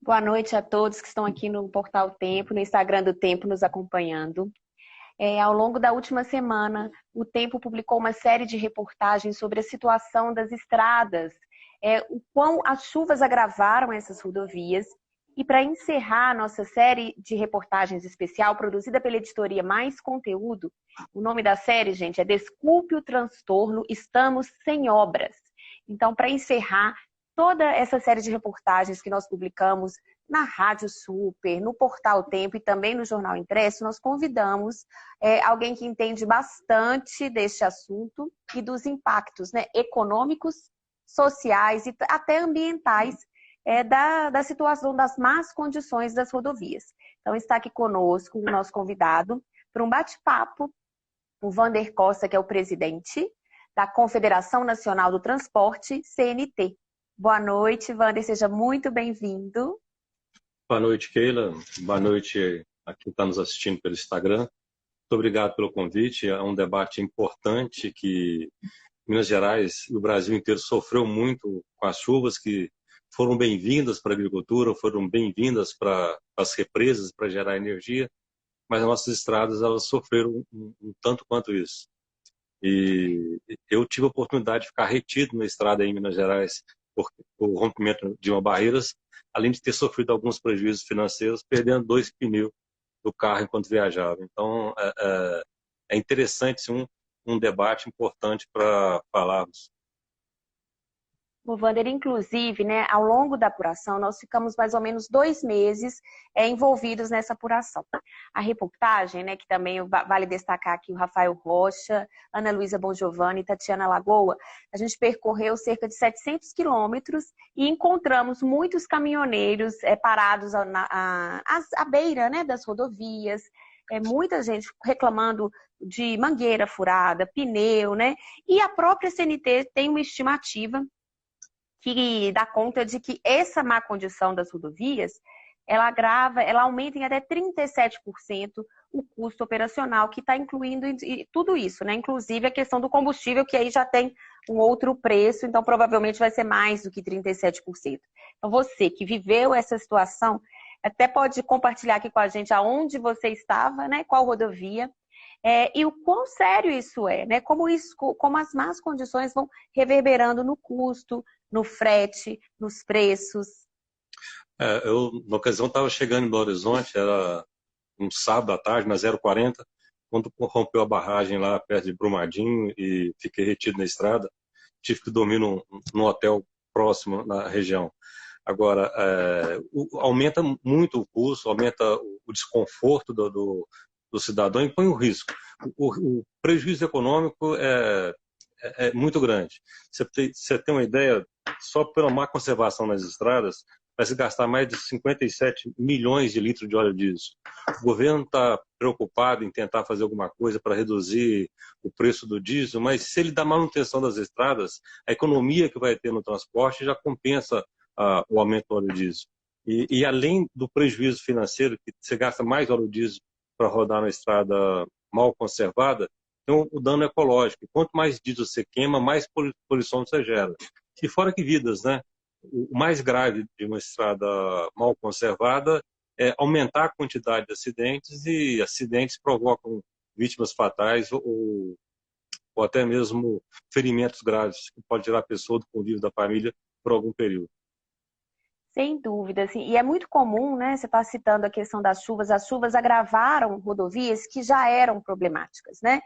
Boa noite a todos que estão aqui no Portal Tempo, no Instagram do Tempo, nos acompanhando. Ao longo da última semana, o Tempo publicou uma série de reportagens sobre a situação das estradas, o quão as chuvas agravaram essas rodovias. E para encerrar a nossa série de reportagens especial, produzida pela editoria Mais Conteúdo, o nome da série, gente, é Desculpe o Transtorno, Estamos Sem Obras. Então, para encerrar toda essa série de reportagens que nós publicamos na Rádio Super, no Portal Tempo e também no Jornal Impresso, nós convidamos alguém que entende bastante deste assunto e dos impactos, né, econômicos, sociais e até ambientais da situação das más condições das rodovias. Então está aqui conosco o nosso convidado para um bate-papo, o Wander Costa, que é o presidente da Confederação Nacional do Transporte, CNT. Boa noite, Wander, seja muito bem-vindo. Boa noite, Keila. Boa noite a quem está nos assistindo pelo Instagram. Muito obrigado pelo convite. É um debate importante que Minas Gerais e o Brasil inteiro sofreu muito com as chuvas, que foram bem-vindas para a agricultura, foram bem-vindas para as represas, para gerar energia, mas as nossas estradas elas sofreram um tanto quanto isso. E eu tive a oportunidade de ficar retido na estrada em Minas Gerais por rompimento de uma barreira, além de ter sofrido alguns prejuízos financeiros, perdendo 2 pneus do carro enquanto viajava. Então, é interessante um debate importante para falarmos. O Wander, inclusive, né, ao longo da apuração, nós ficamos mais ou menos 2 meses envolvidos nessa apuração. A reportagem, né, que também vale destacar aqui o Rafael Rocha, Ana Luísa Bongiovanni e Tatiana Lagoa, a gente percorreu cerca de 700 quilômetros e encontramos muitos caminhoneiros parados à beira, né, das rodovias, muita gente reclamando de mangueira furada, pneu, né, e a própria CNT tem uma estimativa que dá conta de que essa má condição das rodovias, ela aumenta em até 37% o custo operacional, que está incluindo tudo isso, né? Inclusive a questão do combustível, que aí já tem um outro preço, então provavelmente vai ser mais do que 37%. Então você que viveu essa situação, até pode compartilhar aqui com a gente aonde você estava, né? Qual rodovia, e o quão sério isso é, né? Como as más condições vão reverberando no custo, no frete, nos preços. Eu, na ocasião, estava chegando em Belo Horizonte, era um sábado à tarde, na 040, quando rompeu a barragem lá perto de Brumadinho e fiquei retido na estrada. Tive que dormir num hotel próximo na região. Agora, aumenta muito o custo, aumenta o desconforto do cidadão e põe o risco. O prejuízo econômico é muito grande. Você tem uma ideia, só pela má conservação nas estradas, vai se gastar mais de 57 milhões de litros de óleo diesel. O governo está preocupado em tentar fazer alguma coisa para reduzir o preço do diesel, mas se ele dá manutenção das estradas, a economia que vai ter no transporte já compensa o aumento do óleo diesel. E além do prejuízo financeiro, que você gasta mais óleo diesel para rodar na estrada mal conservada, tem o dano ecológico. Quanto mais diesel você queima, mais poluição você gera. E fora que vidas, né? O mais grave de uma estrada mal conservada é aumentar a quantidade de acidentes, e acidentes provocam vítimas fatais ou até mesmo ferimentos graves, que pode tirar a pessoa do convívio da família por algum período. Sem dúvida, assim, e é muito comum, né? Você está citando a questão das chuvas, as chuvas agravaram rodovias que já eram problemáticas, né?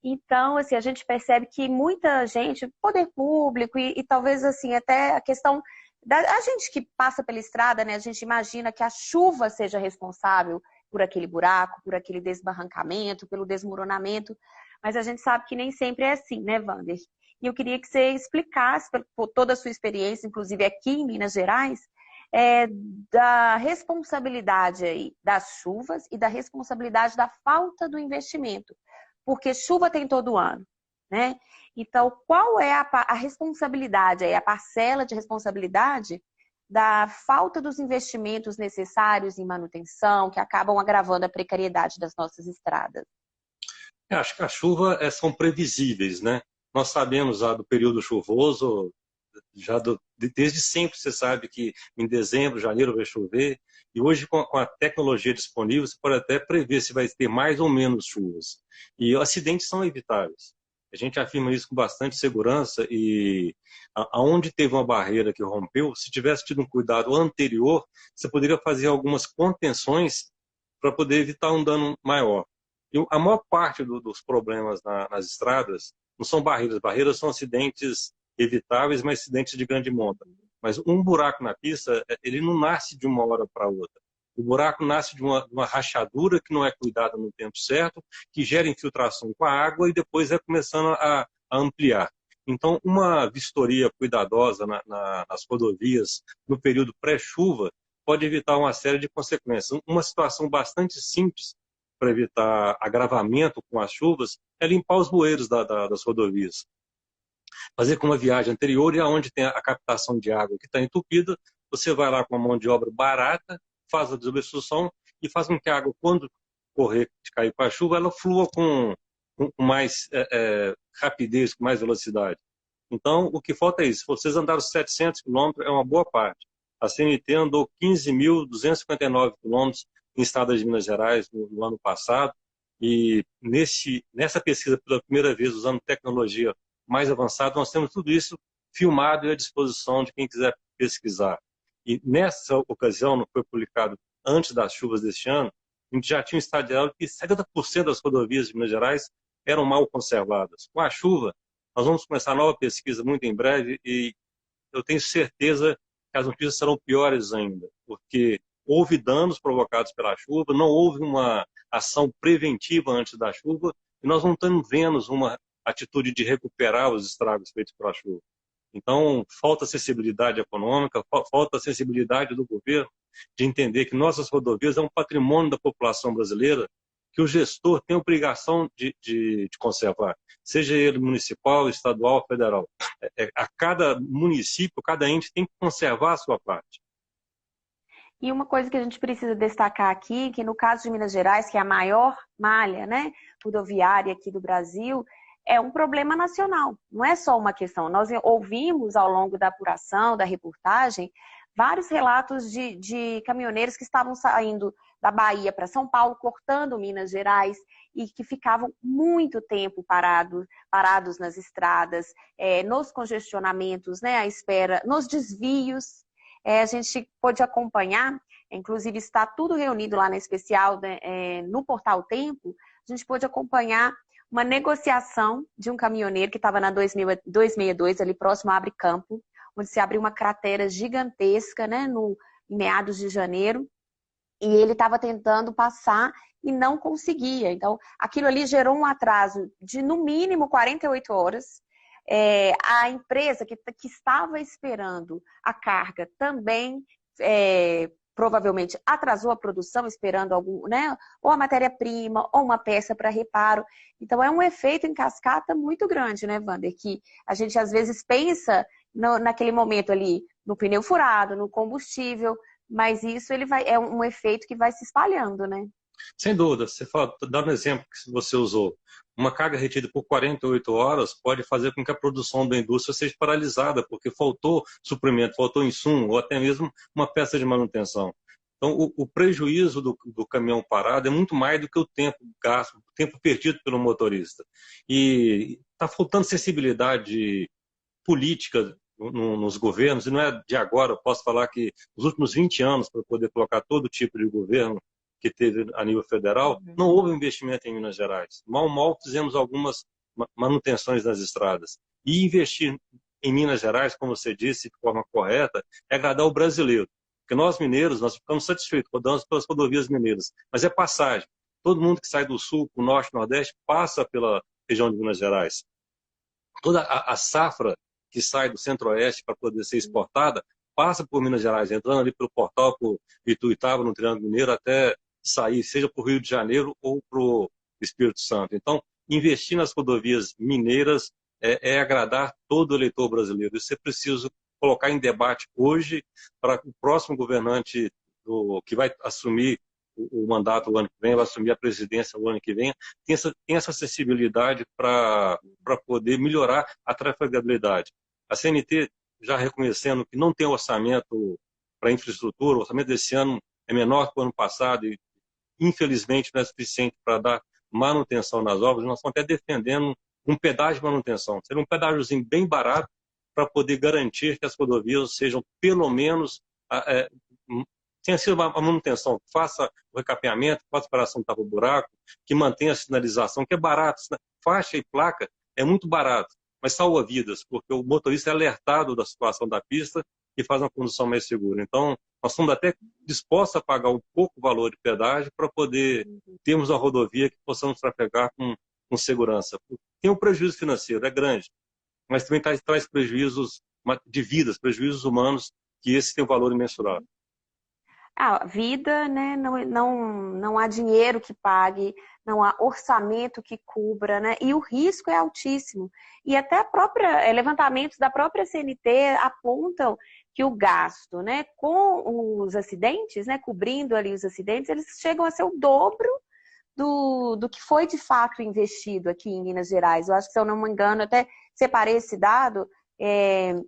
Então, assim, a gente percebe que muita gente, poder público e talvez, assim, até a questão a gente que passa pela estrada, né? A gente imagina que a chuva seja responsável por aquele buraco, por aquele desbarrancamento, pelo desmoronamento, mas a gente sabe que nem sempre é assim, né, Wander? E eu queria que você explicasse, por toda a sua experiência, inclusive aqui em Minas Gerais, da responsabilidade aí das chuvas e da responsabilidade da falta do investimento. Porque chuva tem todo ano, né? Então, qual é a responsabilidade, a parcela de responsabilidade da falta dos investimentos necessários em manutenção, que acabam agravando a precariedade das nossas estradas? Acho que as chuvas são previsíveis, né? Nós sabemos do período chuvoso, desde sempre você sabe que em dezembro, janeiro vai chover, e hoje com a tecnologia disponível você pode até prever se vai ter mais ou menos chuvas. E acidentes são evitáveis. A gente afirma isso com bastante segurança e aonde teve uma barreira que rompeu, se tivesse tido um cuidado anterior, você poderia fazer algumas contenções para poder evitar um dano maior. E a maior parte dos problemas nas estradas não são barreiras. Barreiras são acidentes evitáveis, mas acidentes de grande monta. Mas um buraco na pista, ele não nasce de uma hora para outra. O buraco nasce de uma rachadura que não é cuidada no tempo certo, que gera infiltração com a água e depois vai começando a ampliar. Então, uma vistoria cuidadosa nas rodovias no período pré-chuva pode evitar uma série de consequências. Uma situação bastante simples para evitar agravamento com as chuvas é limpar os bueiros das rodovias. Fazer com uma viagem anterior e aonde tem a captação de água que está entupida, você vai lá com uma mão de obra barata, faz a desobstrução e faz com que a água, quando correr, cair para a chuva, ela flua com mais rapidez, com mais velocidade. Então, o que falta é isso. Se vocês andaram 700 quilômetros, é uma boa parte. A CNT andou 15.259 quilômetros em estado de Minas Gerais no ano passado, e nessa pesquisa, pela primeira vez, usando tecnologia mais avançada, nós temos tudo isso filmado e à disposição de quem quiser pesquisar. E nessa ocasião, não foi publicado antes das chuvas deste ano, a gente já tinha um estado de alerta que 70% das rodovias de Minas Gerais eram mal conservadas. Com a chuva, nós vamos começar a nova pesquisa muito em breve e eu tenho certeza que as notícias serão piores ainda, porque houve danos provocados pela chuva, não houve uma ação preventiva antes da chuva e nós não estamos vendo uma atitude de recuperar os estragos feitos pela chuva. Então, falta sensibilidade econômica, falta sensibilidade do governo de entender que nossas rodovias é um patrimônio da população brasileira que o gestor tem obrigação de conservar, seja ele municipal, estadual, federal. A cada município, cada ente tem que conservar a sua parte. E uma coisa que a gente precisa destacar aqui, que no caso de Minas Gerais, que é a maior malha, né, rodoviária aqui do Brasil, é um problema nacional, não é só uma questão. Nós ouvimos ao longo da apuração, da reportagem, vários relatos de caminhoneiros que estavam saindo da Bahia para São Paulo, cortando Minas Gerais, e que ficavam muito tempo parados nas estradas, nos congestionamentos, né, à espera, nos desvios. A gente pôde acompanhar, inclusive está tudo reunido lá na especial, né, no Portal Tempo, a gente pôde acompanhar uma negociação de um caminhoneiro que estava na 262, ali próximo a Abre Campo, onde se abriu uma cratera gigantesca, né, em meados de janeiro, e ele estava tentando passar e não conseguia. Então, aquilo ali gerou um atraso de, no mínimo, 48 horas. A empresa que estava esperando a carga também provavelmente atrasou a produção, esperando algum, né, ou a matéria-prima, ou uma peça para reparo. Então, é um efeito em cascata muito grande, né, Wander? Que a gente, às vezes, pensa naquele momento ali, no pneu furado, no combustível, mas isso é um efeito que vai se espalhando, né? Sem dúvida. Você fala, dá um exemplo que você usou. Uma carga retida por 48 horas pode fazer com que a produção da indústria seja paralisada, porque faltou suprimento, faltou insumo, ou até mesmo uma peça de manutenção. Então, o prejuízo do caminhão parado é muito mais do que o tempo gasto, o tempo perdido pelo motorista. E está faltando sensibilidade política nos governos, e não é de agora. Eu posso falar que nos últimos 20 anos, para poder colocar todo tipo de governo que teve a nível federal, não houve investimento em Minas Gerais. Mal fizemos algumas manutenções nas estradas. E investir em Minas Gerais, como você disse, de forma correta, é agradar o brasileiro. Porque nós mineiros, nós ficamos satisfeitos, rodamos pelas rodovias mineiras. Mas é passagem. Todo mundo que sai do sul, do norte, do nordeste, passa pela região de Minas Gerais. Toda a safra que sai do centro-oeste para poder ser exportada, passa por Minas Gerais, entrando ali pelo portal, por Ituiutaba, no Triângulo Mineiro, até sair, seja para o Rio de Janeiro ou para o Espírito Santo. Então, investir nas rodovias mineiras é agradar todo o eleitor brasileiro. Isso é preciso colocar em debate hoje para o próximo governante que vai assumir o mandato o ano que vem, vai assumir a presidência o ano que vem, tem essa sensibilidade para poder melhorar a trafegabilidade. A CNT já reconhecendo que não tem orçamento para infraestrutura, o orçamento desse ano é menor que o ano passado e, infelizmente, não é suficiente para dar manutenção nas obras. Nós estamos até defendendo um pedágio de manutenção. Seria um pedágiozinho bem barato para poder garantir que as rodovias sejam, pelo menos, tenha sido uma manutenção, faça o recapeamento, faça a separação do tapa-buraco, que mantenha a sinalização, que é barato. Faixa e placa é muito barato, mas salva vidas, porque o motorista é alertado da situação da pista e faz uma condução mais segura. Então, nós estamos até dispostos a pagar um pouco o valor de pedágio para poder termos uma rodovia que possamos trafegar com segurança. Tem um prejuízo financeiro, é grande, mas também traz prejuízos de vidas, prejuízos humanos, que esse tem um valor imensurável. A vida, né, não há dinheiro que pague, não há orçamento que cubra, né, e o risco é altíssimo. E até levantamentos da própria CNT apontam que o gasto, né, com os acidentes, né, cobrindo ali os acidentes, eles chegam a ser o dobro do que foi de fato investido aqui em Minas Gerais. Eu acho que, se eu não me engano, até separei esse dado,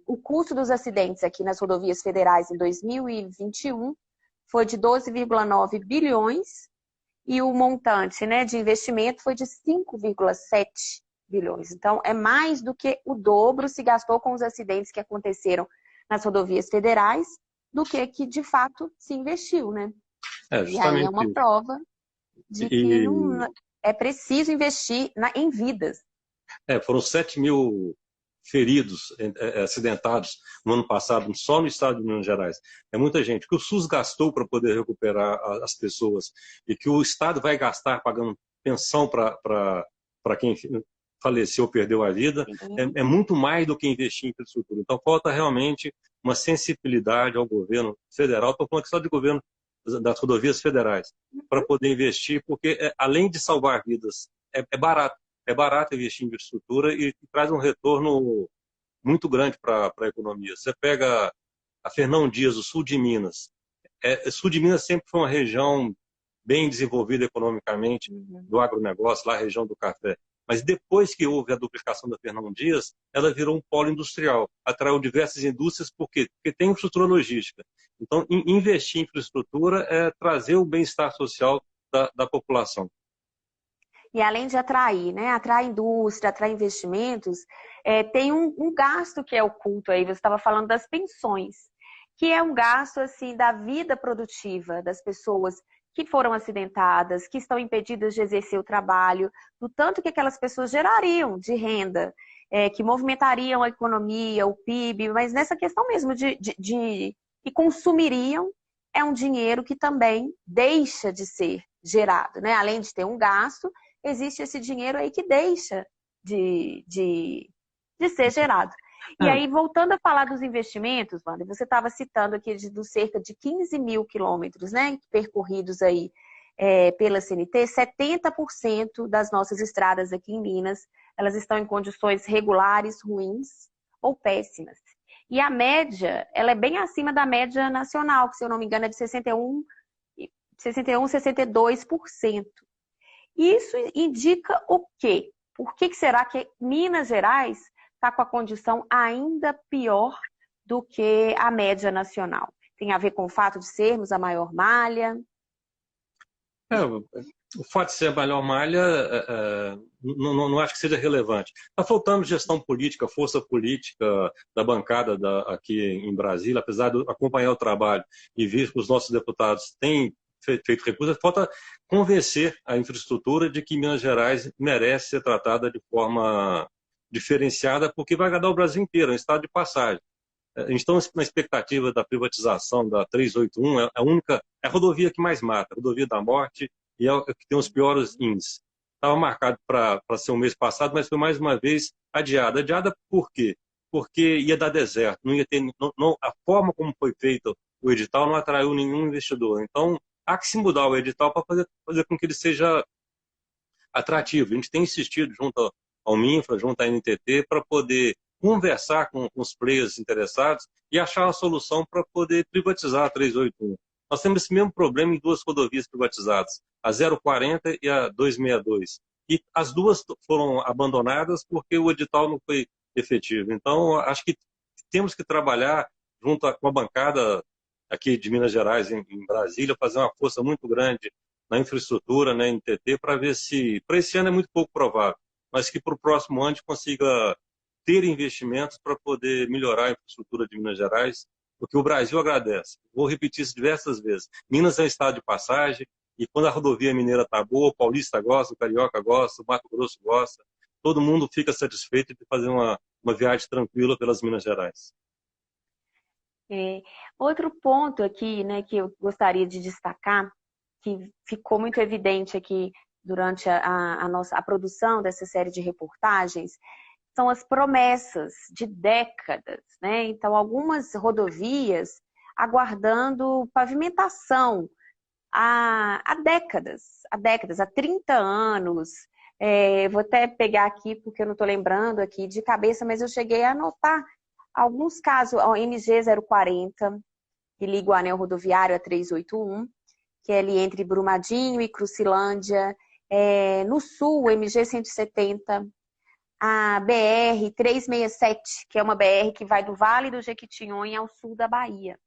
o custo dos acidentes aqui nas rodovias federais em 2021 foi de 12,9 bilhões e o montante, né, de investimento foi de 5,7 bilhões. Então, é mais do que o dobro se gastou com os acidentes que aconteceram nas rodovias federais do que de fato se investiu, né? E aí é uma prova de que é preciso investir em vidas. Foram 7 mil feridos, acidentados no ano passado, só no estado de Minas Gerais. É muita gente. Que o SUS gastou para poder recuperar as pessoas e que o estado vai gastar pagando pensão para quem faleceu ou perdeu a vida, é muito mais do que investir em infraestrutura. Então, falta realmente uma sensibilidade ao governo federal, estou falando aqui só de governo das rodovias federais, para poder investir, porque além de salvar vidas, é barato. É barato investir em infraestrutura e traz um retorno muito grande para a economia. Você pega a Fernão Dias, o sul de Minas. O sul de Minas sempre foi uma região bem desenvolvida economicamente, do agronegócio, lá a região do café. Mas depois que houve a duplicação da Fernão Dias, ela virou um polo industrial, atraiu diversas indústrias, por quê? Porque tem infraestrutura logística. Então, investir em infraestrutura é trazer o bem-estar social da população. E além de atrair, né, atrair indústria, atrair investimentos, tem um gasto que é oculto aí. Você estava falando das pensões, que é um gasto assim da vida produtiva das pessoas que foram acidentadas, que estão impedidas de exercer o trabalho, do tanto que aquelas pessoas gerariam de renda, que movimentariam a economia, o PIB, mas nessa questão mesmo que consumiriam, é um dinheiro que também deixa de ser gerado, né? Além de ter um gasto, existe esse dinheiro aí que deixa de ser gerado. E aí, voltando a falar dos investimentos, Wander, você estava citando aqui dos cerca de 15 mil quilômetros, né, percorridos aí pela CNT, 70% das nossas estradas aqui em Minas, elas estão em condições regulares, ruins ou péssimas. E a média, ela é bem acima da média nacional, que, se eu não me engano, é de 62%. Isso indica o quê? Por que será que Minas Gerais está com a condição ainda pior do que a média nacional? Tem a ver com o fato de sermos a maior malha? O fato de ser a maior malha não acho que seja relevante. Está faltando gestão política, força política da bancada aqui em Brasília, apesar de acompanhar o trabalho e ver que os nossos deputados têm feito recursos, falta convencer a infraestrutura de que Minas Gerais merece ser tratada de forma diferenciada, porque vai agradar o Brasil inteiro, é um estado de passagem. A gente está na expectativa da privatização da 381, é a rodovia que mais mata, a rodovia da morte, e é a que tem os piores índices. Estava marcado para ser o mês passado, mas foi mais uma vez adiada. Adiada por quê? Porque ia dar deserto, não ia ter, a forma como foi feito o edital não atraiu nenhum investidor. Então, há que se mudar o edital para fazer com que ele seja atrativo. A gente tem insistido junto ao MINFRA, junto à NTT, para poder conversar com os players interessados e achar uma solução para poder privatizar a 381. Nós temos esse mesmo problema em duas rodovias privatizadas, a 040 e a 262. E as duas foram abandonadas porque o edital não foi efetivo. Então, acho que temos que trabalhar junto com a bancada aqui de Minas Gerais, em Brasília, fazer uma força muito grande na infraestrutura, né, em TT, para ver se, para esse ano é muito pouco provável, mas que para o próximo ano a gente consiga ter investimentos para poder melhorar a infraestrutura de Minas Gerais, porque o Brasil agradece. Vou repetir isso diversas vezes. Minas é um estado de passagem, e quando a rodovia mineira está boa, o paulista gosta, o carioca gosta, o Mato Grosso gosta, todo mundo fica satisfeito de fazer uma viagem tranquila pelas Minas Gerais. Outro ponto aqui, né, que eu gostaria de destacar, que ficou muito evidente aqui durante a produção dessa série de reportagens, são as promessas de décadas, né? Então, algumas rodovias aguardando pavimentação há décadas, há 30 anos. Vou até pegar aqui, porque eu não estou lembrando aqui de cabeça, mas eu cheguei a anotar alguns casos, o MG 040, que liga o anel rodoviário a 381, que é ali entre Brumadinho e Crucilândia. No sul, o MG 170, a BR 367, que é uma BR que vai do Vale do Jequitinhonha ao sul da Bahia.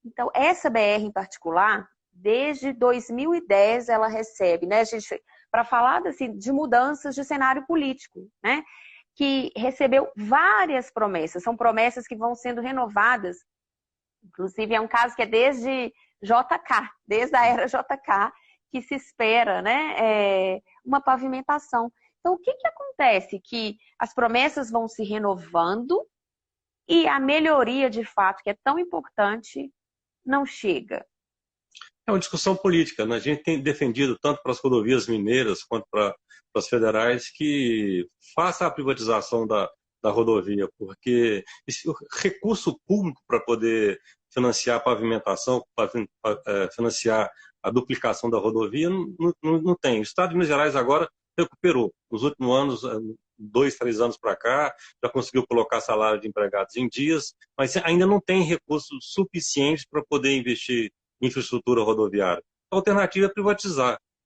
Então, essa BR em particular, desde 2010, ela recebe, né, gente, para falar assim, de mudanças de cenário político, né, que recebeu várias promessas, são promessas que vão sendo renovadas, inclusive é um caso que é desde JK, desde a era JK, que se espera, né, uma pavimentação. Então, o que acontece? Que as promessas vão se renovando e a melhoria, de fato, que é tão importante, não chega. É uma discussão política, né? A gente tem defendido tanto para as rodovias mineiras quanto para as federais que faça a privatização da rodovia, porque o recurso público para poder financiar a pavimentação, financiar a duplicação da rodovia, não tem. O Estado de Minas Gerais agora recuperou. Nos últimos anos, 2, 3 anos para cá, já conseguiu colocar salário de empregados em dias, mas ainda não tem recursos suficientes para poder investir em infraestrutura rodoviária. A alternativa é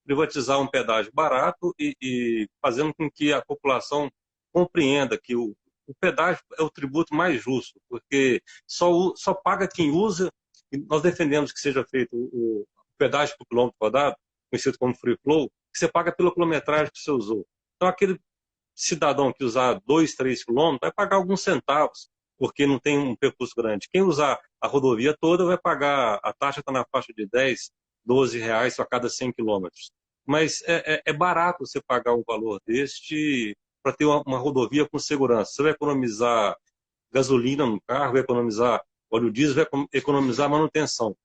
privatizar um pedágio barato e fazendo com que a população compreenda que o pedágio é o tributo mais justo, porque só paga quem usa, e nós defendemos que seja feito o pedágio por quilômetro rodado, conhecido como free flow, que você paga pela quilometragem que você usou. Então, aquele cidadão que usar 2, 3 quilômetros vai pagar alguns centavos, porque não tem um percurso grande. Quem usar a rodovia toda vai pagar, a taxa está na faixa de 10, 12 reais a cada 100 quilômetros. Mas é barato você pagar um valor deste para ter uma rodovia com segurança. Você vai economizar gasolina no carro, vai economizar óleo diesel, vai economizar manutenção.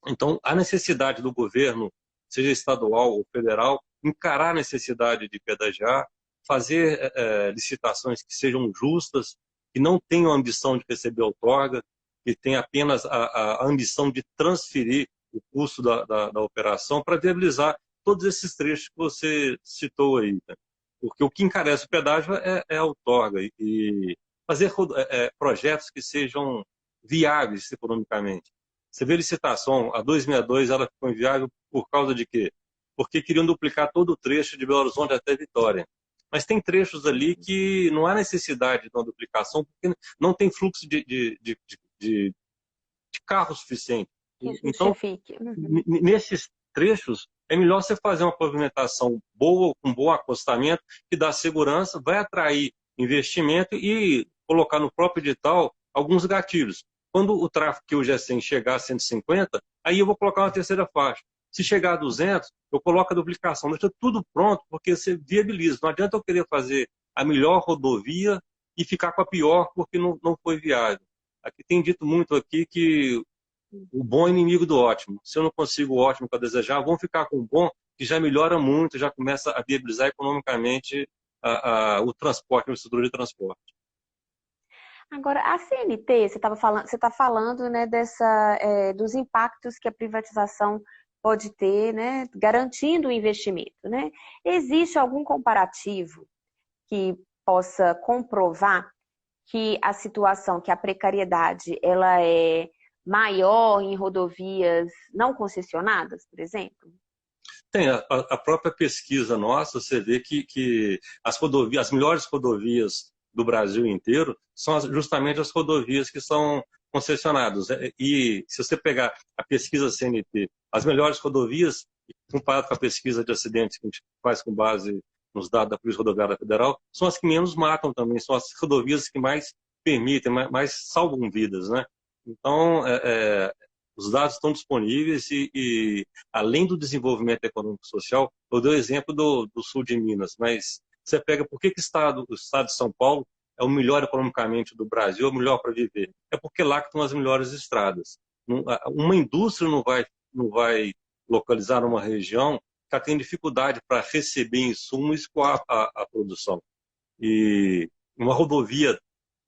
Então, a necessidade do governo, seja estadual ou federal, encarar a necessidade de pedagiar, fazer licitações que sejam justas, que não tenham a ambição de receber outorga, que tenham apenas a ambição de transferir o custo da operação para viabilizar todos esses trechos que você citou aí. Né? Porque o que encarece o pedágio é a outorga e fazer projetos que sejam viáveis economicamente. Você vê a licitação, a 262, ela ficou inviável por causa de quê? Porque queriam duplicar todo o trecho de Belo Horizonte até Vitória. Mas tem trechos ali que não há necessidade de uma duplicação, porque não tem fluxo de carro suficiente. Então, nesses trechos, é melhor você fazer uma pavimentação boa, com bom acostamento, que dá segurança, vai atrair investimento e colocar no próprio edital alguns gatilhos. Quando o tráfego que hoje é 100 chegar a 150, aí eu vou colocar uma terceira faixa. Se chegar a 200, eu coloco a duplicação. Deixa tudo pronto, porque você viabiliza. Não adianta eu querer fazer a melhor rodovia e ficar com a pior porque não foi viável. Aqui tem dito muito aqui que o bom é inimigo do ótimo. Se eu não consigo o ótimo que eu desejar, vamos ficar com o bom, que já melhora muito, já começa a viabilizar economicamente o transporte, a estrutura de transporte. Agora, a CNT, você está falando, né, dos impactos que a privatização pode ter, né, garantindo o investimento, né? Existe algum comparativo que possa comprovar que a situação, que a precariedade, ela é maior em rodovias não concessionadas, por exemplo? Tem, a própria pesquisa nossa, você vê que as melhores rodovias do Brasil inteiro são justamente as rodovias que são concessionadas. E se você pegar a pesquisa CNT, as melhores rodovias, comparado com a pesquisa de acidentes que a gente faz com base nos dados da Polícia Rodoviária Federal, são as que menos matam também, são as rodovias que mais permitem, mais salvam vidas, né? Então, os dados estão disponíveis e além do desenvolvimento econômico e social, eu dei o exemplo do sul de Minas, mas você pega por que o estado de São Paulo é o melhor economicamente do Brasil, é o melhor para viver? É porque lá que estão as melhores estradas. Uma indústria não vai localizar numa região que tem dificuldade para receber insumos e escoar a produção. E uma rodovia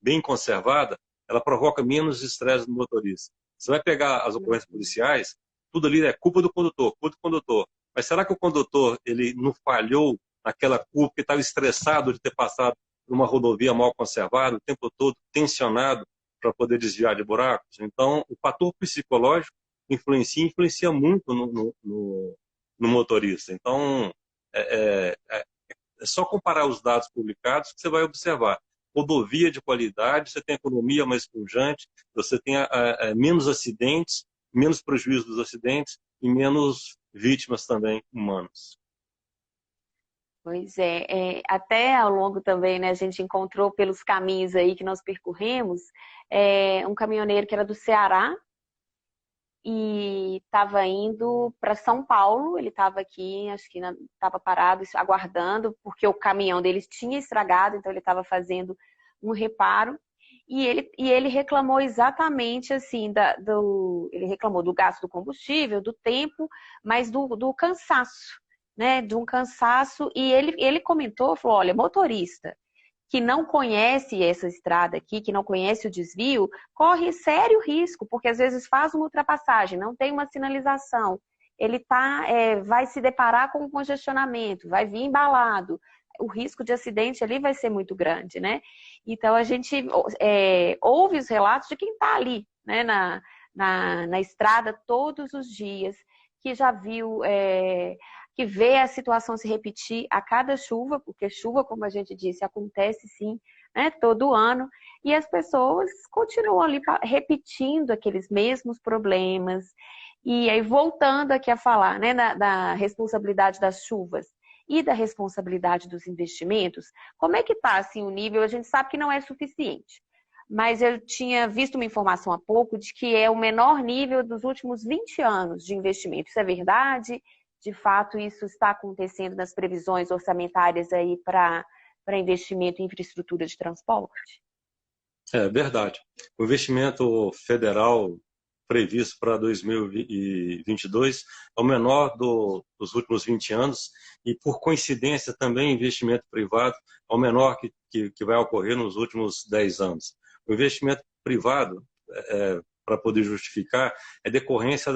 bem conservada, ela provoca menos estresse no motorista. Você vai pegar as ocorrências policiais, tudo ali é culpa do condutor, culpa do condutor. Mas será que o condutor ele não falhou naquela curva porque estava estressado de ter passado por uma rodovia mal conservada, o tempo todo tensionado para poder desviar de buracos? Então, o fator psicológico influencia muito no motorista. Então, é só comparar os dados publicados que você vai observar. Rodovia de qualidade, você tem economia mais pujante, você tem menos acidentes, menos prejuízo dos acidentes e menos vítimas também humanas. Pois até ao longo também, né, a gente encontrou pelos caminhos aí que nós percorremos, um caminhoneiro que era do Ceará e estava indo para São Paulo. Ele estava aqui, acho que estava parado, aguardando, porque o caminhão dele tinha estragado, então ele estava fazendo um reparo. E ele reclamou exatamente assim, ele reclamou do gasto do combustível, do tempo, mas do cansaço, né? De um cansaço. E ele comentou, falou, olha, motorista que não conhece essa estrada aqui, que não conhece o desvio, corre sério risco, porque às vezes faz uma ultrapassagem, não tem uma sinalização, ele vai se deparar com um congestionamento, vai vir embalado, o risco de acidente ali vai ser muito grande, né? Então a gente ouve os relatos de quem está ali, né, na estrada todos os dias, que já viu, que vê a situação se repetir a cada chuva, porque chuva, como a gente disse, acontece sim, né, todo ano, e as pessoas continuam ali repetindo aqueles mesmos problemas. E aí, voltando aqui a falar, né, da responsabilidade das chuvas e da responsabilidade dos investimentos, como é que está assim, o nível? A gente sabe que não é suficiente, mas eu tinha visto uma informação há pouco de que é o menor nível dos últimos 20 anos de investimento. Isso é verdade? De fato, isso está acontecendo nas previsões orçamentárias aí para investimento em infraestrutura de transporte? É verdade. O investimento federal previsto para 2022 é o menor dos últimos 20 anos e, por coincidência, também o investimento privado é o menor que vai ocorrer nos últimos 10 anos. O investimento privado, para poder justificar, é decorrência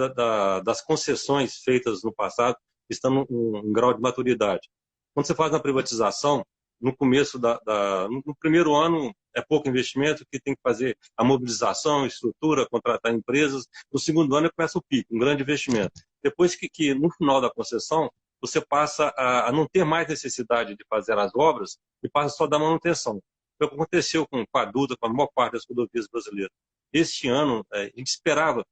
das concessões feitas no passado, que estão em grau de maturidade. Quando você faz uma privatização, no começo no primeiro ano é pouco investimento, que tem que fazer a mobilização, estrutura, contratar empresas. No segundo ano começa o pico, um grande investimento. Depois que no final da concessão, você passa a não ter mais necessidade de fazer as obras e passa só a dar manutenção. Foi o que aconteceu com a Dutra, com a maior parte das rodovias brasileiras. Este ano, a gente esperava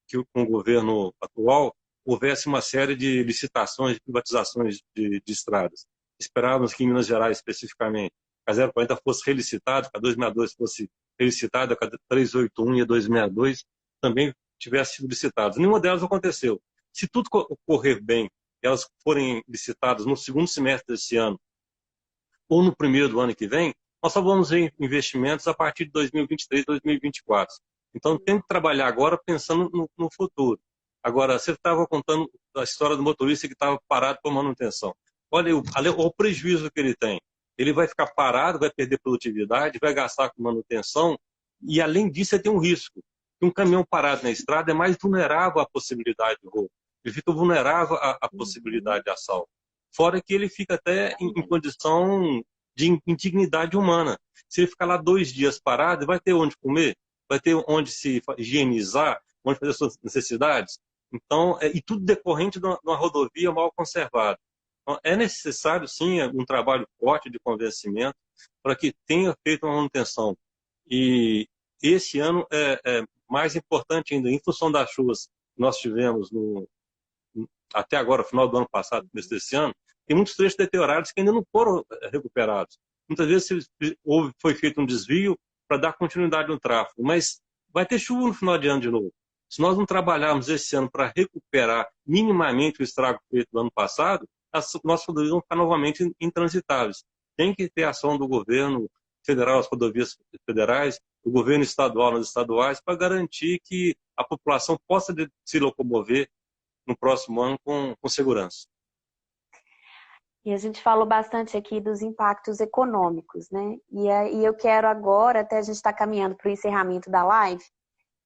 que com o governo atual houvesse uma série de licitações, de privatizações de estradas. Esperávamos que em Minas Gerais, especificamente, a 040 fosse relicitada, que a 262 fosse relicitada, que a 381 e a 262 também tivessem sido licitadas. Nenhuma delas aconteceu. Se tudo correr bem, elas forem licitadas no segundo semestre desse ano ou no primeiro do ano que vem, nós só vamos ver investimentos a partir de 2023, 2024. Então, tem que trabalhar agora pensando no futuro. Agora, você estava contando a história do motorista que estava parado por manutenção. Olha o prejuízo que ele tem. Ele vai ficar parado, vai perder produtividade, vai gastar com manutenção e, além disso, tem um risco. Um caminhão parado na estrada é mais vulnerável à possibilidade de roubo. Ele fica vulnerável à possibilidade de assalto. Fora que ele fica até em condição de indignidade humana. Se ele ficar lá 2 dias parado, vai ter onde comer, vai ter onde se higienizar, onde fazer suas necessidades. Então, e tudo decorrente de uma rodovia mal conservada. Então, é necessário, sim, um trabalho forte de convencimento para que tenha feito uma manutenção. E esse ano é mais importante ainda, em função das chuvas que nós tivemos até agora, final do ano passado, começo desse ano, tem muitos trechos deteriorados que ainda não foram recuperados. Muitas vezes foi feito um desvio para dar continuidade no tráfego, mas vai ter chuva no final de ano de novo. Se nós não trabalharmos esse ano para recuperar minimamente o estrago feito no ano passado, nossas rodovias vão ficar novamente intransitáveis. Tem que ter ação do governo federal, as rodovias federais, do governo estadual nas estaduais, para garantir que a população possa se locomover no próximo ano com segurança. E a gente falou bastante aqui dos impactos econômicos, né? E eu quero agora, até a gente está caminhando para o encerramento da live,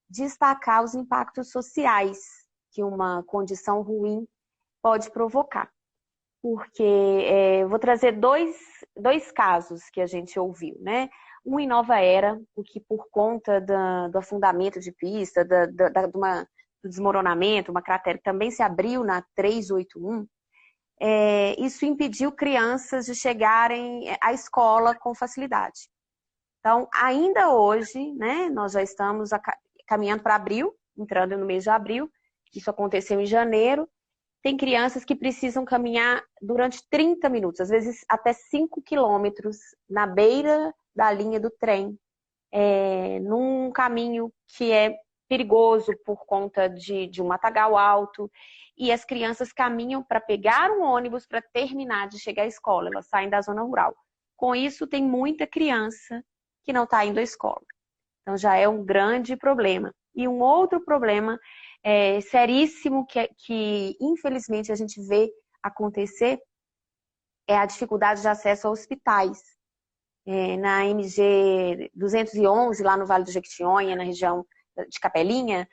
destacar os impactos sociais que uma condição ruim pode provocar. Porque vou trazer dois casos que a gente ouviu, né? Um em Nova Era, o que por conta do afundamento de pista, do desmoronamento, uma cratera que também se abriu na 381, isso impediu crianças de chegarem à escola com facilidade. Então, ainda hoje, né, nós já estamos caminhando para abril, entrando no mês de abril, isso aconteceu em janeiro, tem crianças que precisam caminhar durante 30 minutos, às vezes até 5 quilômetros na beira da linha do trem, num caminho que é perigoso por conta de um matagal alto, e as crianças caminham para pegar um ônibus para terminar de chegar à escola, elas saem da zona rural. Com isso, tem muita criança que não está indo à escola. Então, já é um grande problema. E um outro problema seríssimo que infelizmente, a gente vê acontecer é a dificuldade de acesso a hospitais. Na MG 211, lá no Vale do Jequitinhonha, na região de Capelinha,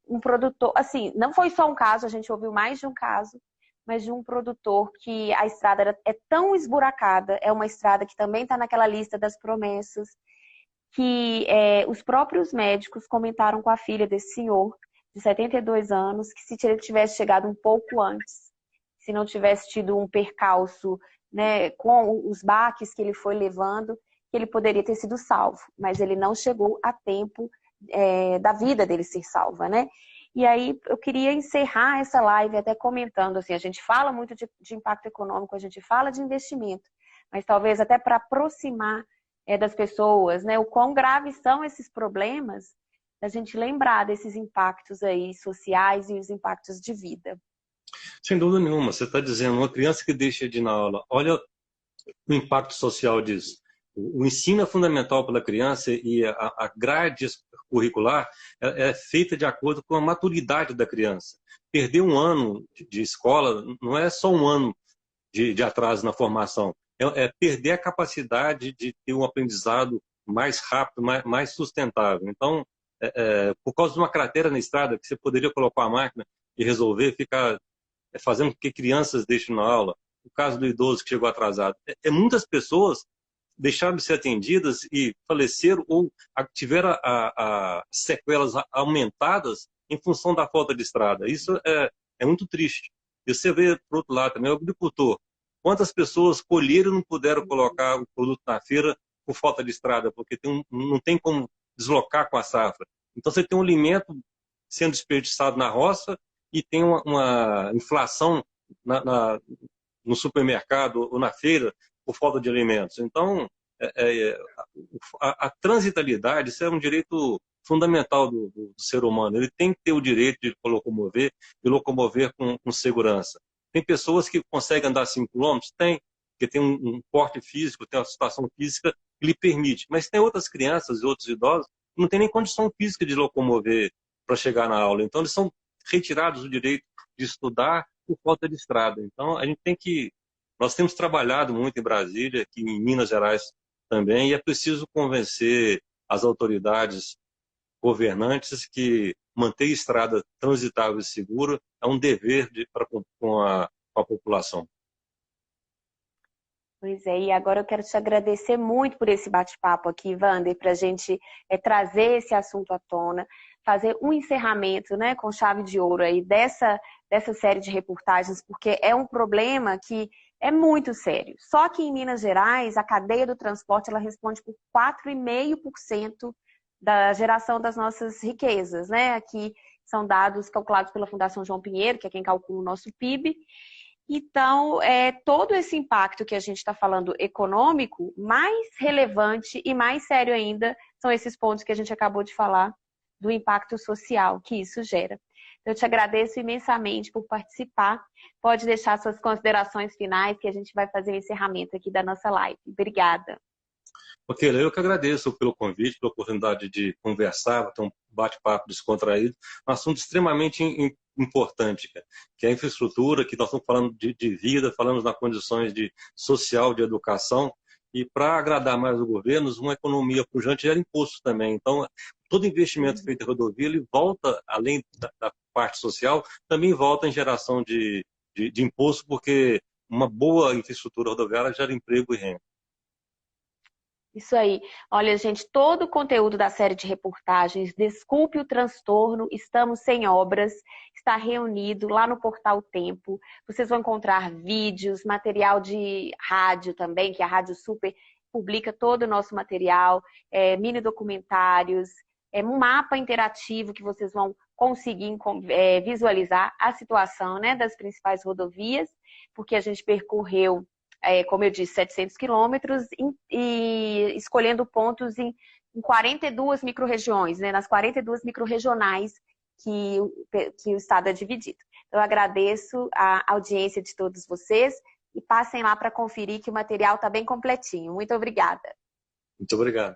um produtor, assim, não foi só um caso, a gente ouviu mais de um caso, mas de um produtor que a estrada é tão esburacada, é uma estrada que também está naquela lista das promessas, que os próprios médicos comentaram com a filha desse senhor, de 72 anos, que se ele tivesse chegado um pouco antes, se não tivesse tido um percalço, né, com os baques que ele foi levando, que ele poderia ter sido salvo, mas ele não chegou a tempo da vida dele ser salva, né? E aí eu queria encerrar essa live até comentando, assim, a gente fala muito de impacto econômico, a gente fala de investimento, mas talvez até para aproximar das pessoas, né, o quão graves são esses problemas, a gente lembrar desses impactos aí sociais e os impactos de vida. Sem dúvida nenhuma, você está dizendo, uma criança que deixa de ir na aula, olha o impacto social disso. O ensino é fundamental para a criança e a grade curricular é feita de acordo com a maturidade da criança. Perder um ano de escola não é só um ano de atraso na formação, é perder a capacidade de ter um aprendizado mais rápido, mais sustentável. Então, por causa de uma cratera na estrada, que você poderia colocar a máquina e resolver, ficar fazendo com que crianças deixem na aula, o caso do idoso que chegou atrasado. Muitas pessoas deixaram de ser atendidas e faleceram ou tiveram sequelas aumentadas em função da falta de estrada. Isso é muito triste. E você vê, por outro lado, também o agricultor. Quantas pessoas colheram e não puderam colocar o produto na feira por falta de estrada, porque não tem como deslocar com a safra. Então você tem um alimento sendo desperdiçado na roça e tem uma inflação no supermercado ou na feira por falta de alimentos. Então, a transitalidade, isso é um direito fundamental do ser humano. Ele tem que ter o direito de locomover e locomover com segurança. Tem pessoas que conseguem andar 5 quilômetros? Tem, porque tem um porte físico, tem uma situação física que lhe permite. Mas tem outras crianças e outros idosos que não têm nem condição física de locomover para chegar na aula. Então, eles são retirados do direito de estudar por falta de estrada. Então, nós temos trabalhado muito em Brasília, aqui em Minas Gerais também, e é preciso convencer as autoridades governantes que manter a estrada transitável e segura é um dever com a população. Pois é, e agora eu quero te agradecer muito por esse bate-papo aqui, Wander, para a gente trazer esse assunto à tona, fazer um encerramento, né, com chave de ouro aí dessa dessa série de reportagens, porque é um problema que é muito sério. Só que em Minas Gerais, a cadeia do transporte ela responde por 4,5% da geração das nossas riquezas, né? Aqui são dados calculados pela Fundação João Pinheiro, que é quem calcula o nosso PIB. Então, todo esse impacto que a gente está falando econômico, mais relevante e mais sério ainda são esses pontos que a gente acabou de falar do impacto social que isso gera. Eu te agradeço imensamente por participar. Pode deixar suas considerações finais, que a gente vai fazer o encerramento aqui da nossa live. Obrigada. Ok, eu que agradeço pelo convite, pela oportunidade de conversar, ter um bate-papo descontraído, um assunto extremamente importante, que é a infraestrutura, que nós estamos falando de vida, falamos nas condições social, de educação, e para agradar mais os governos, uma economia pujante gera imposto também. Então, todo investimento feito em rodovia, ele volta, além da parte social, também volta em geração de imposto, porque uma boa infraestrutura rodoviária gera emprego e renda. Isso aí. Olha, gente, todo o conteúdo da série de reportagens, Desculpe o Transtorno, Estamos Sem Obras, está reunido lá no Portal Tempo. Vocês vão encontrar vídeos, material de rádio também, que a Rádio Super publica todo o nosso material, mini documentários, um mapa interativo que vocês vão conseguir visualizar a situação, né, das principais rodovias, porque a gente percorreu, como eu disse, 700 quilômetros e escolhendo pontos em 42 micro-regiões, né, nas 42 micro-regionais que o estado é dividido. Então, eu agradeço a audiência de todos vocês e passem lá para conferir que o material está bem completinho. Muito obrigada. Muito obrigado.